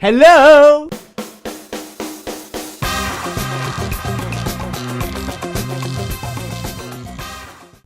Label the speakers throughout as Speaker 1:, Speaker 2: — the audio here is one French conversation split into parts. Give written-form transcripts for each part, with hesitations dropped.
Speaker 1: Hello!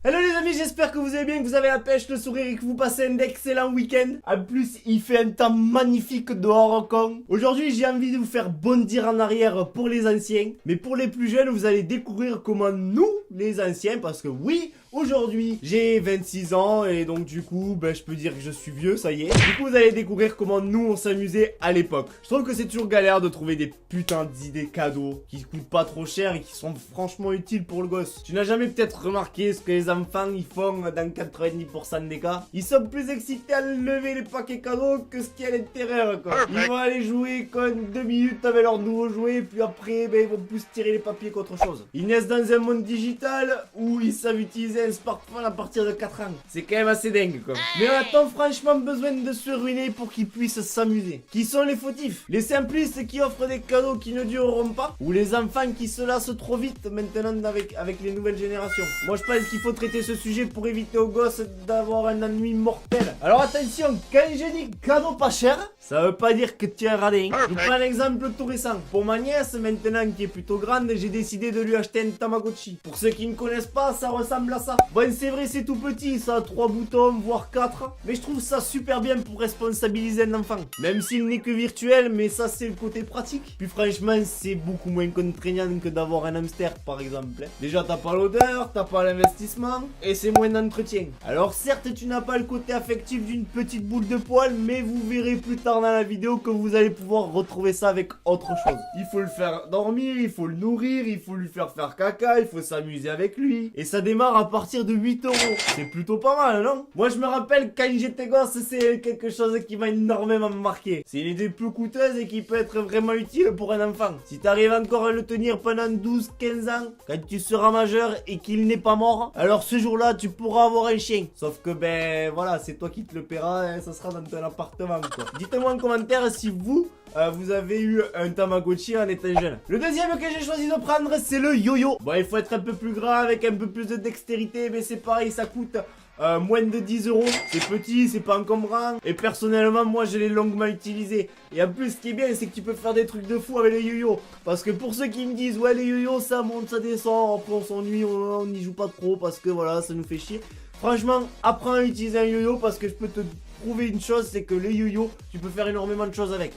Speaker 1: Hello les amis, j'espère que vous allez bien, que vous avez la pêche, le sourire et que vous passez un excellent week-end. En plus, il fait un temps magnifique dehors au con. Aujourd'hui, j'ai envie de vous faire bondir en arrière pour les anciens. Mais pour les plus jeunes, vous allez découvrir comment nous, les anciens, parce que oui, aujourd'hui, j'ai 26 ans et donc du coup, je peux dire que je suis vieux, ça y est. Du coup, vous allez découvrir comment nous, on s'amusait à l'époque. Je trouve que c'est toujours galère de trouver des putains d'idées cadeaux qui coûtent pas trop cher et qui sont franchement utiles pour le gosse. Tu n'as jamais peut-être remarqué ce que les enfants, ils font dans 90% des cas? Ils sont plus excités à lever les paquets cadeaux que ce qu'il y a à l'intérieur, quoi. Ils vont aller jouer comme 2 minutes avec leur nouveau jouet, puis après, ils vont plus tirer les papiers qu'autre chose. Ils naissent dans un monde digital où ils savent utiliser un smartphone à partir de 4 ans. C'est quand même assez dingue, quoi. Mais on a-t-on franchement besoin de se ruiner pour qu'ils puissent s'amuser? Qui sont les fautifs? Les simplistes qui offrent des cadeaux qui ne dureront pas? Ou les enfants qui se lassent trop vite maintenant avec les nouvelles générations? Moi, je pense qu'il faut traiter ce sujet pour éviter aux gosses d'avoir un ennui mortel. Alors attention, quand j'ai dit cadeau pas cher, ça veut pas dire que tu es un radin. Je vous prends un exemple tout récent. Pour ma nièce, maintenant qui est plutôt grande, j'ai décidé de lui acheter un Tamagotchi. Pour ceux qui ne connaissent pas, ça ressemble à ça. Bon, c'est vrai, c'est tout petit, ça a 3 boutons, voire 4. Mais je trouve ça super bien pour responsabiliser un enfant. Même s'il n'est que virtuel, mais ça c'est le côté pratique. Puis franchement, c'est beaucoup moins contraignant que d'avoir un hamster par exemple. Déjà, t'as pas l'odeur, t'as pas l'investissement, et c'est moins d'entretien. Alors certes, tu n'as pas le côté affectif d'une petite boule de poil, mais vous verrez plus tard dans la vidéo que vous allez pouvoir retrouver ça avec autre chose. Il faut le faire dormir, il faut le nourrir, il faut lui faire caca, il faut s'amuser avec lui. Et ça démarre à partir de 8 euros. C'est plutôt pas mal, non? Moi, je me rappelle quand j'étais gosse, c'est quelque chose qui m'a énormément marqué. C'est une idée peu coûteuse et qui peut être vraiment utile pour un enfant. Si t'arrives encore à le tenir pendant 12-15 ans, quand tu seras majeur et qu'il n'est pas mort, alors ce jour-là, tu pourras avoir un chien. Sauf que, voilà, c'est toi qui te le paieras et ça sera dans ton appartement, quoi. Dites-moi en commentaire si vous avez eu un Tamagotchi en étant jeune. Le deuxième que j'ai choisi de prendre, c'est le yo-yo. Bon, il faut être un peu plus grand avec un peu plus de dextérité, mais c'est pareil, ça coûte moins de 10 euros. C'est petit, c'est pas encombrant. Et personnellement, moi, je l'ai longuement utilisé. Et en plus, ce qui est bien, c'est que tu peux faire des trucs de fou avec les yo-yo. Parce que pour ceux qui me disent, ouais, les yo-yo, ça monte, ça descend, après on s'ennuie, on n'y joue pas trop parce que voilà, ça nous fait chier. Franchement, apprends à utiliser un yo-yo parce que je peux te prouver une chose, c'est que les yo-yo, tu peux faire énormément de choses avec.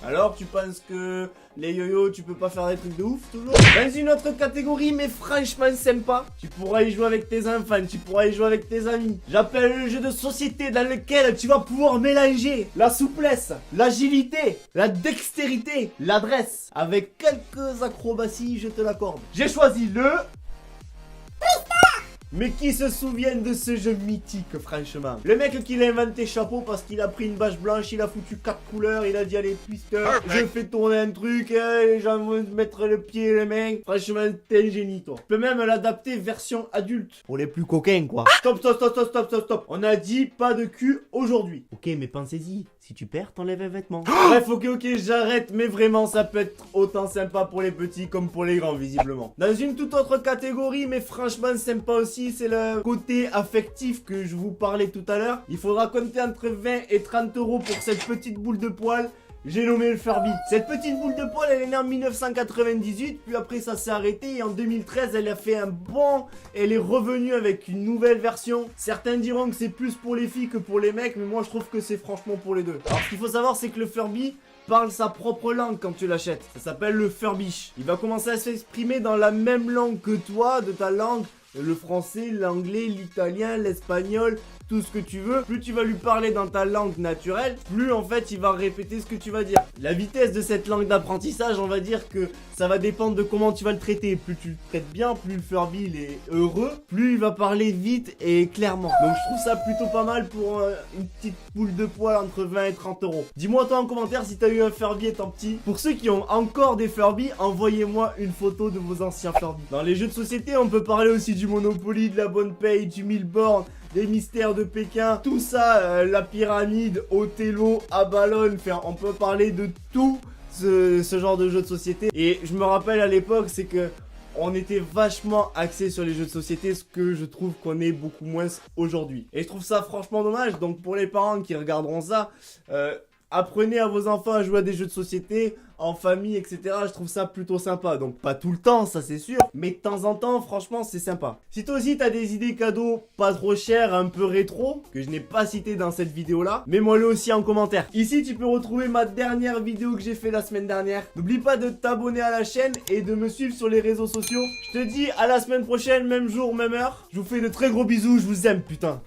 Speaker 1: Alors, tu penses que les yo-yo, tu peux pas faire des trucs de ouf toujours? Dans une autre catégorie, mais franchement sympa, tu pourras y jouer avec tes enfants, tu pourras y jouer avec tes amis. J'appelle le jeu de société dans lequel tu vas pouvoir mélanger la souplesse, l'agilité, la dextérité, l'adresse. Avec quelques acrobaties, je te l'accorde. J'ai choisi le... Mais qui se souviennent de ce jeu mythique, franchement? Le mec qui l'a inventé chapeau parce qu'il a pris une bâche blanche, il a foutu 4 couleurs, il a dit allez puisque je fais tourner un truc, les gens vont mettre le pied et les mains. Franchement, t'es un génie, toi. Je peux même l'adapter version adulte. Pour les plus coquins, quoi. Stop. On a dit pas de cul aujourd'hui. Ok, mais pensez-y. Si tu perds, t'enlèves un vêtement. Bref, ok, j'arrête, mais vraiment, ça peut être autant sympa pour les petits comme pour les grands, visiblement. Dans une toute autre catégorie, mais franchement sympa aussi, c'est le côté affectif que je vous parlais tout à l'heure. Il faudra compter entre 20 et 30 euros pour cette petite boule de poil. J'ai nommé le Furby. Cette petite boule de poil, elle est née en 1998, puis après ça s'est arrêté et en 2013, elle a fait un bond. Elle est revenue avec une nouvelle version. Certains diront que c'est plus pour les filles que pour les mecs, mais moi je trouve que c'est franchement pour les deux. Alors ce qu'il faut savoir, c'est que le Furby parle sa propre langue quand tu l'achètes. Ça s'appelle le Furbish. Il va commencer à s'exprimer dans la même langue que toi, de ta langue. Le français, l'anglais, l'italien, l'espagnol, tout ce que tu veux. Plus tu vas lui parler dans ta langue naturelle, plus en fait il va répéter ce que tu vas dire. La vitesse de cette langue d'apprentissage, on va dire que ça va dépendre de comment tu vas le traiter. Plus tu le traites bien, plus le Furby il est heureux, plus il va parler vite et clairement. Donc je trouve ça plutôt pas mal pour une petite boule de poil entre 20 et 30 euros. Dis-moi toi en commentaire si t'as eu un Furby étant petit. Pour ceux qui ont encore des Furby, envoyez-moi une photo de vos anciens Furby. Dans les jeux de société, on peut parler aussi du Monopoly, de la bonne paye, du mille bornes, des mystères de Pékin, tout ça, la pyramide, Othello, Abalone, enfin, on peut parler de tout ce genre de jeu de société. Et je me rappelle à l'époque, c'est que on était vachement axé sur les jeux de société, ce que je trouve qu'on est beaucoup moins aujourd'hui. Et je trouve ça franchement dommage. Donc pour les parents qui regarderont ça, apprenez à vos enfants à jouer à des jeux de société en famille, etc. Je trouve ça plutôt sympa. Donc pas tout le temps, ça c'est sûr, mais de temps en temps, franchement, c'est sympa. Si toi aussi t'as des idées cadeaux pas trop chères, un peu rétro, que je n'ai pas cité dans cette vidéo-là, mets-moi-le aussi en commentaire. Ici, tu peux retrouver ma dernière vidéo que j'ai fait la semaine dernière. N'oublie pas de t'abonner à la chaîne et de me suivre sur les réseaux sociaux. Je te dis à la semaine prochaine, même jour, même heure. Je vous fais de très gros bisous, je vous aime, putain.